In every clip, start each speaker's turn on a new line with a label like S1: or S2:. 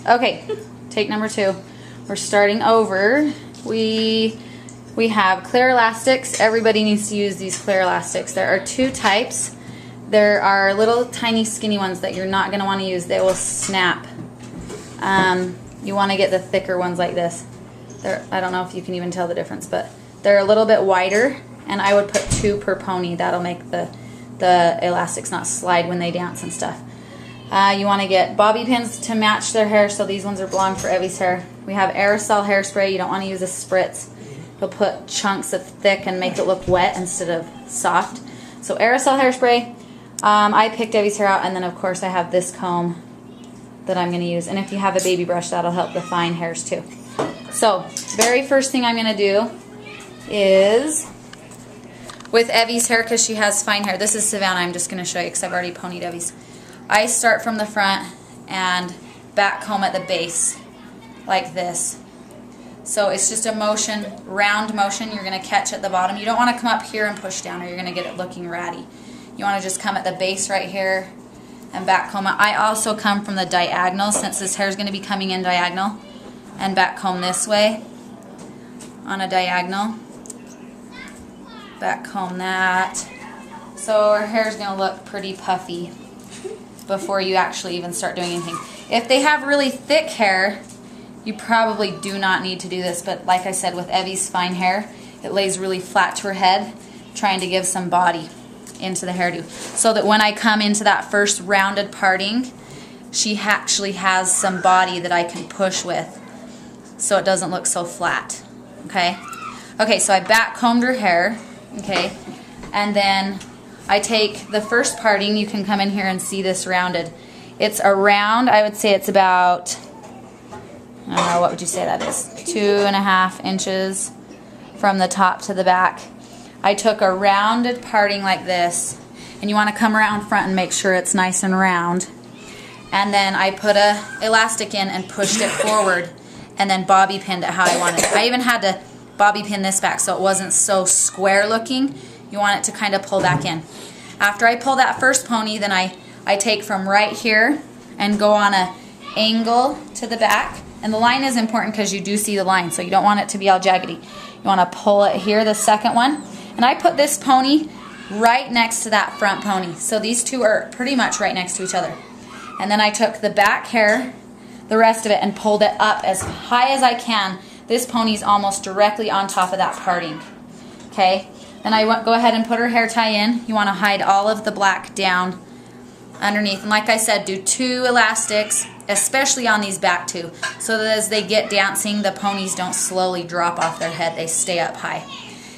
S1: Okay, take number 2. We're starting over. We have clear elastics. Everybody needs to use these clear elastics. There are 2 types. There are little tiny skinny ones that you're not going to want to use. They will snap. You want to get the thicker ones like this. I don't know if you can even tell the difference, but they're a little bit wider, and I would put 2 per pony. That'll make the elastics not slide when they dance and stuff. You want to get bobby pins to match their hair, so these ones are belong for Evie's hair. We have aerosol hairspray. You don't want to use a spritz. You'll put chunks of thick and make it look wet instead of soft. So aerosol hairspray. I picked Evie's hair out, and then of course I have this comb that I'm going to use. And if you have a baby brush, that'll help the fine hairs too. So very first thing I'm going to do is with Evie's hair, because she has fine hair. This is Savannah. I'm just going to show you because I've already ponied Evie's. I start from the front and back comb at the base like this. So it's just a motion, round motion. You're going to catch at the bottom. You don't want to come up here and push down, or you're going to get it looking ratty. You want to just come at the base right here and back comb it. I also come from the diagonal, since this hair is going to be coming in diagonal, and back comb this way on a diagonal. Back comb that. So our hair is going to look pretty puffy before you actually even start doing anything. If they have really thick hair, you probably do not need to do this, but like I said, with Evie's fine hair, it lays really flat to her head, trying to give some body into the hairdo, so that when I come into that first rounded parting, she actually has some body that I can push with, so it doesn't look so flat. Okay? Okay, so I back combed her hair, okay, and then I take the first parting. You can come in here and see this rounded. It's around, I would say it's about, I don't know, what would you say that is? 2.5 inches from the top to the back. I took a rounded parting like this, and you want to come around front and make sure it's nice and round. And then I put a elastic in and pushed it forward, and then bobby pinned it how I wanted it. I even had to bobby pin this back so it wasn't so square looking. You want it to kind of pull back in. After I pull that first pony, then I take from right here and go on a angle to the back. And the line is important because you do see the line, so you don't want it to be all jaggedy. You want to pull it here, the second one. And I put this pony right next to that front pony. So these two are pretty much right next to each other. And then I took the back hair, the rest of it, and pulled it up as high as I can. This pony's almost directly on top of that parting. Okay? Then I go ahead and put her hair tie in. You want to hide all of the black down underneath. And like I said, do 2 elastics, especially on these back 2, so that as they get dancing, the ponies don't slowly drop off their head. They stay up high.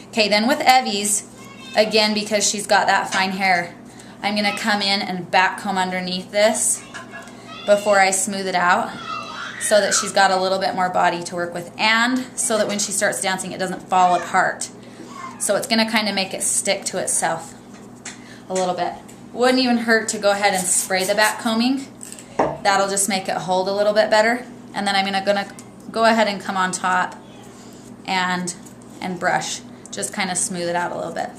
S1: Okay, then with Evie's, again, because she's got that fine hair, I'm going to come in and back comb underneath this before I smooth it out, so that she's got a little bit more body to work with, and so that when she starts dancing it doesn't fall apart. So it's going to kind of make it stick to itself a little bit. Wouldn't even hurt to go ahead and spray the back combing. That'll just make it hold a little bit better. And then I'm going to go ahead and come on top and brush. Just kind of smooth it out a little bit.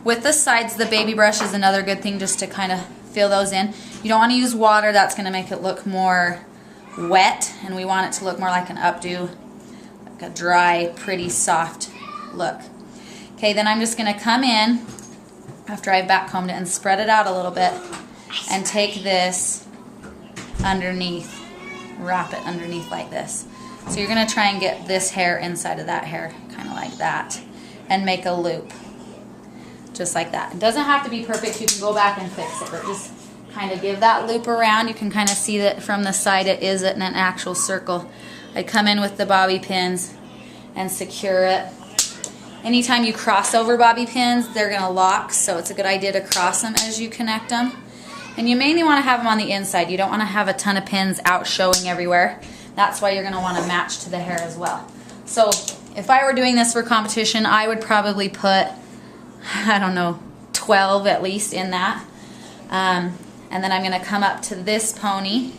S1: With the sides, the baby brush is another good thing, just to kind of fill those in. You don't want to use water. That's going to make it look more wet, and we want it to look more like an updo, like a dry, pretty soft look. Okay, then I'm just going to come in after I've back combed it and spread it out a little bit, and take this underneath, wrap it underneath like this. So you're going to try and get this hair inside of that hair, kind of like that, and make a loop, just like that. It doesn't have to be perfect. You can go back and fix it, but just kind of give that loop around. You can kind of see that from the side it is in an actual circle. I come in with the bobby pins and secure it. Anytime you cross over bobby pins, they're going to lock, so it's a good idea to cross them as you connect them. And you mainly want to have them on the inside. You don't want to have a ton of pins out showing everywhere. That's why you're going to want to match to the hair as well. So if I were doing this for competition, I would probably put, I don't know, 12 at least in that. And then I'm going to come up to this pony,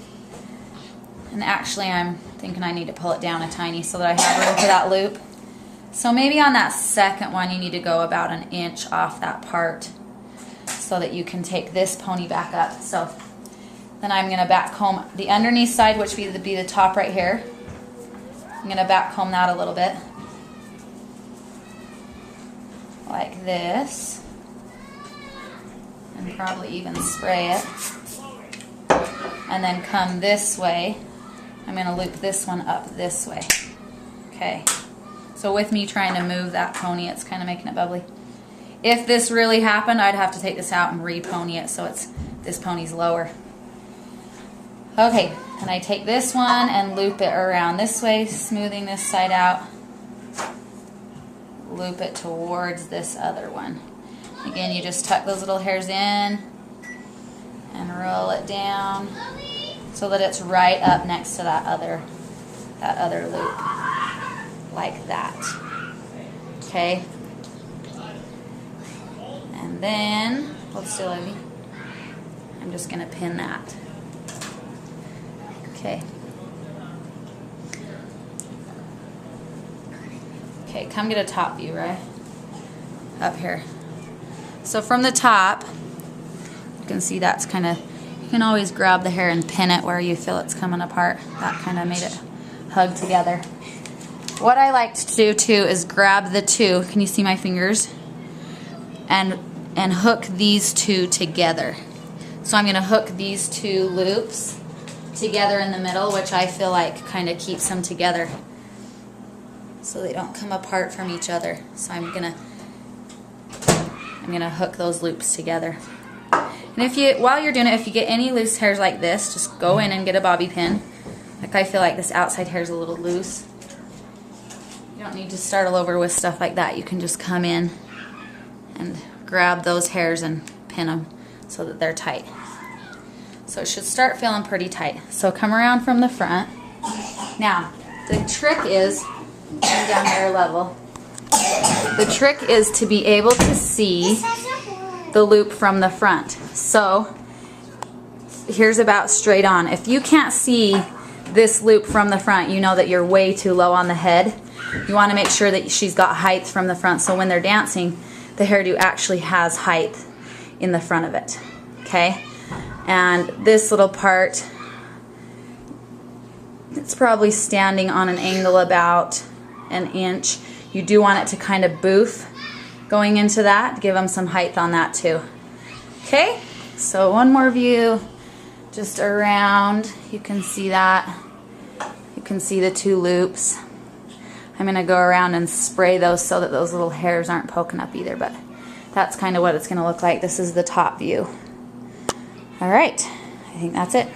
S1: and actually I'm thinking I need to pull it down a tiny so that I have room for that loop. So maybe on that second one you need to go about 1 inch off that part so that you can take this pony back up. So Then I'm going to back comb the underneath side, which would be the top right here. I'm going to back comb that a little bit. Like this. And probably even spray it. And then come this way. I'm going to loop this one up this way. Okay. So with me trying to move that pony, it's kind of making it bubbly. If this really happened, I'd have to take this out and re-pony it so this pony's lower. Okay, and I take this one and loop it around this way, smoothing this side out. Loop it towards this other one. Again, you just tuck those little hairs in and roll it down so that it's right up next to that other loop. Like that. Okay. And then, hold still, Evie. I'm just going to pin that. Okay. Okay, come get a top view, right? Up here. So from the top, you can see that's kind of, you can always grab the hair and pin it where you feel it's coming apart. That kind of made it hug together. What I like to do too is grab the two, can you see my fingers? And hook these two together. So I'm going to hook these two loops together in the middle, which I feel like kind of keeps them together so they don't come apart from each other. So I'm gonna hook those loops together. And while you're doing it, if you get any loose hairs like this, just go in and get a bobby pin. Like I feel like this outside hair is a little loose. You don't need to start all over with stuff like that. You can just come in and grab those hairs and pin them so that they're tight. So it should start feeling pretty tight. So come around from the front. Now, the trick is, down hair level, the trick is to be able to see the loop from the front. So here's about straight on. If you can't see this loop from the front, you know that you're way too low on the head. You want to make sure that she's got height from the front, so when they're dancing, the hairdo actually has height in the front of it. Okay? And this little part, it's probably standing on an angle about an inch. You do want it to kind of boof going into that. Give them some height on that too. Okay? So one more view, just around. You can see that. You can see the two loops. I'm going to go around and spray those so that those little hairs aren't poking up either, but that's kind of what it's going to look like. This is the top view. All right, I think that's it.